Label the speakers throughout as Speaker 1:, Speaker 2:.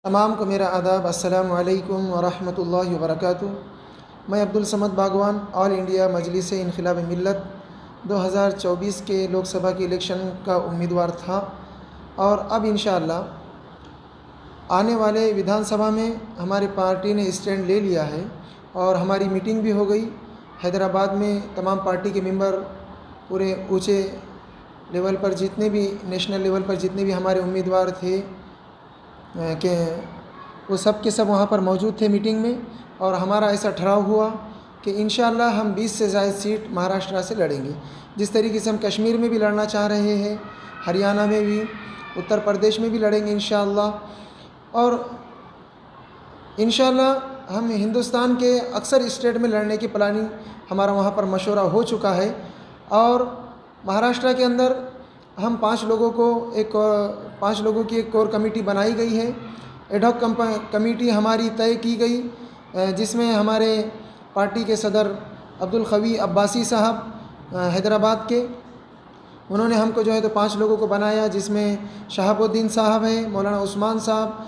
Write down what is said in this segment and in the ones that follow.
Speaker 1: तमाम को मेरा आदाब। अस्सलामु अलैकुम व रहमतुल्लाहि व बरकातुहू। मैं अब्दुल समद बागवान ऑल इंडिया मजलिस इनक़िलाब मिल्लत 2024 के लोकसभा के इलेक्शन का उम्मीदवार था और अब इंशाअल्लाह आने वाले विधानसभा में हमारी पार्टी ने स्टैंड ले लिया है और हमारी मीटिंग भी हो गई। हैदराबाद में तमाम पार्टी के मेंबर पूरे ऊँचे लेवल पर जितने भी नेशनल लेवल पर जितने भी हमारे उम्मीदवार थे कि वो सब के सब वहाँ पर मौजूद थे मीटिंग में, और हमारा ऐसा ठहराव हुआ कि इंशाअल्लाह हम 20 से ज़्यादा सीट महाराष्ट्र से लड़ेंगे। जिस तरीके से हम कश्मीर में भी लड़ना चाह रहे हैं, हरियाणा में भी, उत्तर प्रदेश में भी लड़ेंगे इंशाअल्लाह। और इंशाअल्लाह हम हिंदुस्तान के अक्सर स्टेट में लड़ने की प्लानिंग हमारा वहाँ पर मशवरा हो चुका है। और महाराष्ट्र के अंदर हम 5 लोगों की एक कोर कमेटी बनाई गई है। एडहॉक कमेटी हमारी तय की गई, जिसमें हमारे पार्टी के सदर अब्दुल क़वी अब्बासी साहब हैदराबाद के, उन्होंने हमको जो है तो 5 लोगों को बनाया, जिसमें शहाबुद्दीन साहब हैं, मौलाना उस्मान साहब,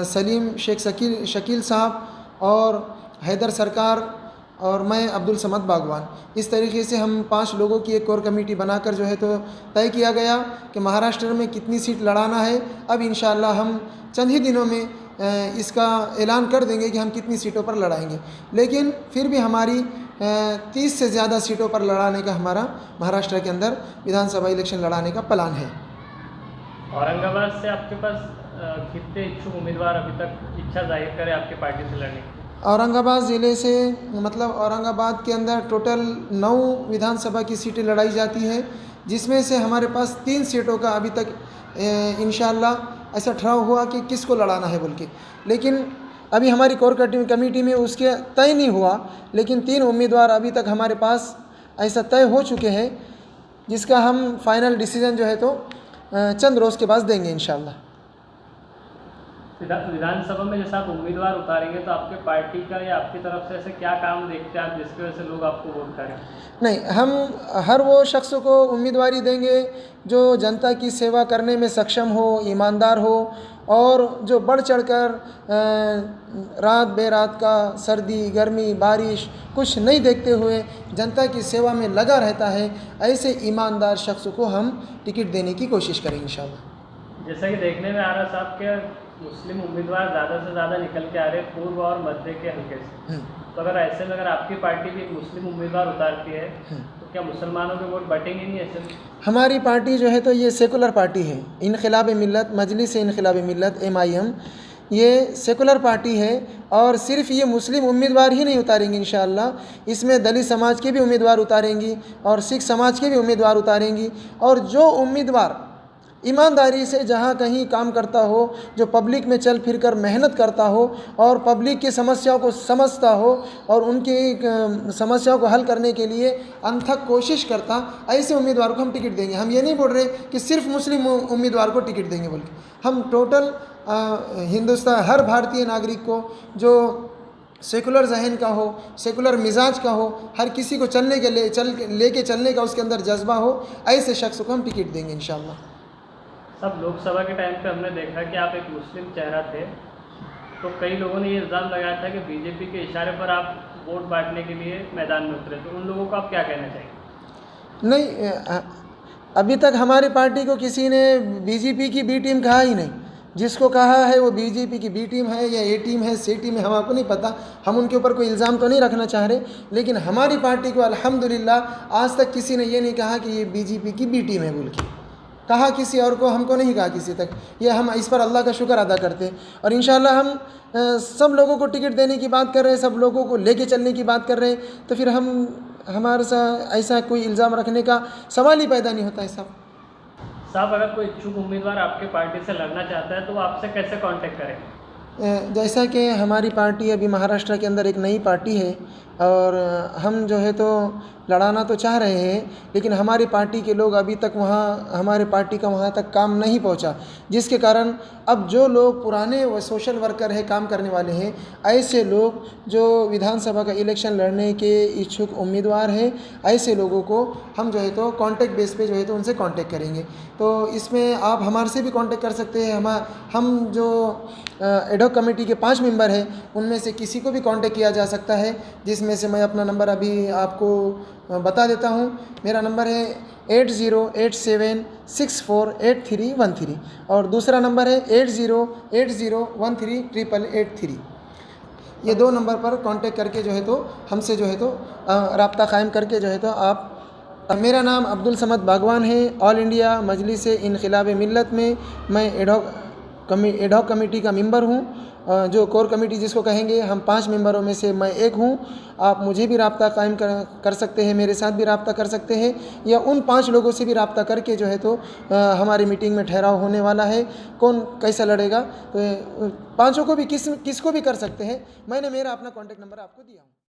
Speaker 1: सलीम शेख शकील साहब और हैदर सरकार और मैं अब्दुल समद बागवान। इस तरीके से हम 5 लोगों की एक कोर कमेटी बनाकर जो है तो तय किया गया कि महाराष्ट्र में कितनी सीट लड़ाना है। अब इंशाअल्लाह हम चंद ही दिनों में इसका ऐलान कर देंगे कि हम कितनी सीटों पर लड़ाएंगे, लेकिन फिर भी हमारी 30 से ज़्यादा सीटों पर लड़ाने का हमारा महाराष्ट्र के अंदर विधानसभा इलेक्शन लड़ाने का प्लान है।
Speaker 2: औरंगाबाद से आपके पास कितने इच्छुक उम्मीदवार अभी तक इच्छा जाहिर करें आपकी पार्टी से लड़ने की?
Speaker 1: औरंगाबाद ज़िले से मतलब औरंगाबाद के अंदर टोटल 9 विधानसभा की सीटें लड़ाई जाती है, जिसमें से हमारे पास 3 सीटों का अभी तक इंशाअल्लाह ऐसा ठहराव हुआ कि किसको लड़ाना है बोल के, लेकिन अभी हमारी कोर कमेटी में उसके तय नहीं हुआ। लेकिन 3 उम्मीदवार अभी तक हमारे पास ऐसा तय हो चुके हैं, जिसका हम फाइनल डिसीजन जो है तो चंद रोज़ के बाद देंगे इंशाअल्लाह।
Speaker 2: विधानसभा में जैसे आप उम्मीदवार उतारेंगे तो आपके पार्टी का या आपकी तरफ से ऐसे क्या काम देखते हैं आप जिसकी वजह से लोग आपको वोट करें?
Speaker 1: नहीं, हम हर वो शख्स को उम्मीदवारी देंगे जो जनता की सेवा करने में सक्षम हो, ईमानदार हो और जो बढ़ चढ़कर रात बेरात का, सर्दी गर्मी बारिश कुछ नहीं देखते हुए जनता की सेवा में लगा रहता है, ऐसे ईमानदार शख्स को हम टिकट देने की कोशिश करेंगे इंशाअल्लाह।
Speaker 2: जैसा कि देखने में आ रहा साहब के मुस्लिम उम्मीदवार ज़्यादा से ज़्यादा निकल के आ रहे हैं पूर्व और मध्य के हल्के से, तो अगर ऐसे में अगर आपकी पार्टी भी एक मुस्लिम उम्मीदवार उतारती है तो क्या मुसलमानों के वोट बटेंगे नहीं ऐसे में?
Speaker 1: हमारी पार्टी जो है तो ये सेकुलर पार्टी है, इनक़िलाब मिल्लत मजलिस इनक़िलाब मिल्लत MIM, ये सेकुलर पार्टी है। और सिर्फ ये मुस्लिम उम्मीदवार ही नहीं उतारेंगी इंशाअल्लाह, इसमें दलित समाज के भी उम्मीदवार उतारेंगी और सिख समाज के भी उम्मीदवार उतारेंगी। और जो उम्मीदवार ईमानदारी से जहाँ कहीं काम करता हो, जो पब्लिक में चल फिर कर मेहनत करता हो और पब्लिक की समस्याओं को समझता हो और उनकी समस्याओं को हल करने के लिए अनथक कोशिश करता, ऐसे उम्मीदवार को हम टिकट देंगे। हम ये नहीं बोल रहे कि सिर्फ मुस्लिम उम्मीदवार को टिकट देंगे बोल के, हम टोटल हिंदुस्तान हर भारतीय नागरिक को जो सेकुलर जहन का हो, सेकुलर मिजाज का हो, हर किसी को लेके चलने का उसके अंदर जज्बा हो, ऐसे शख्स को हम टिकट देंगे इंशाअल्लाह।
Speaker 2: सब लोकसभा के टाइम पे हमने देखा कि आप एक मुस्लिम चेहरा थे, तो कई लोगों ने ये इल्ज़ाम लगाया था कि बीजेपी के इशारे पर आप वोट बांटने के लिए मैदान में उतरे, तो उन लोगों को आप क्या कहना चाहेंगे?
Speaker 1: नहीं, अभी तक हमारी पार्टी को किसी ने बीजेपी की बी टीम कहा ही नहीं। जिसको कहा है वो बीजेपी की बी टीम है या ए टीम है, सी टीम है, हमको नहीं पता। हम उनके ऊपर कोई इल्ज़ाम तो नहीं रखना चाह रहे, लेकिन हमारी पार्टी को अल्हम्दुलिल्लाह आज तक किसी ने ये नहीं कहा कि ये बीजेपी की बी टीम है बोल के, कहा किसी और को, हमको नहीं कहा किसी तक। ये हम इस पर अल्लाह का शुक्र अदा करते हैं। और इंशाअल्लाह हम सब लोगों को टिकट देने की बात कर रहे हैं, सब लोगों को लेके चलने की बात कर रहे हैं, तो फिर हमारे साथ ऐसा कोई इल्ज़ाम रखने का सवाल ही पैदा नहीं होता है
Speaker 2: साहब अगर कोई इच्छुक उम्मीदवार आपके पार्टी से लड़ना चाहता है तो वो आपसे कैसे कांटेक्ट करें?
Speaker 1: जैसा कि हमारी पार्टी अभी महाराष्ट्र के अंदर एक नई पार्टी है और हम जो है तो लड़ाना तो चाह रहे हैं, लेकिन हमारी पार्टी के लोग अभी तक वहाँ, हमारे पार्टी का वहाँ तक काम नहीं पहुँचा, जिसके कारण अब जो लोग पुराने व सोशल वर्कर है, काम करने वाले हैं, ऐसे लोग जो विधानसभा का इलेक्शन लड़ने के इच्छुक उम्मीदवार हैं, ऐसे लोगों को हम जो है तो कॉन्टेक्ट बेस पे जो है तो उनसे कॉन्टेक्ट करेंगे। तो इसमें आप हमारे से भी कॉन्टेक्ट कर सकते हैं। हम जो एडहॉक कमेटी के 5 मेंबर हैं, उनमें से किसी को भी कॉन्टेक्ट किया जा सकता है, जिसमें से मैं अपना नंबर अभी आपको बता देता हूँ। मेरा नंबर है 8087648313 और दूसरा नंबर है 8080138883। ये 2 नंबर पर कांटेक्ट करके जो है तो हमसे जो है तो राब्ता कायम करके जो है तो आप। मेरा नाम अब्दुल समद बागवान है। ऑल इंडिया मजलिस इनक़िलाब मिल्लत में मैं एडहॉक कमेटी का मेंबर हूँ, जो कोर कमेटी जिसको कहेंगे। हम 5 मेंबरों में से मैं एक हूँ। आप मुझे भी राब्ता कायम कर सकते हैं, मेरे साथ भी राब्ता कर सकते हैं, या उन 5 लोगों से भी राब्ता करके जो है तो हमारी मीटिंग में ठहराव होने वाला है। कौन कैसा लड़ेगा तो 5 को भी किसको भी कर सकते हैं। मैंने मेरा अपना कॉन्टेक्ट नंबर आपको दिया हूँ।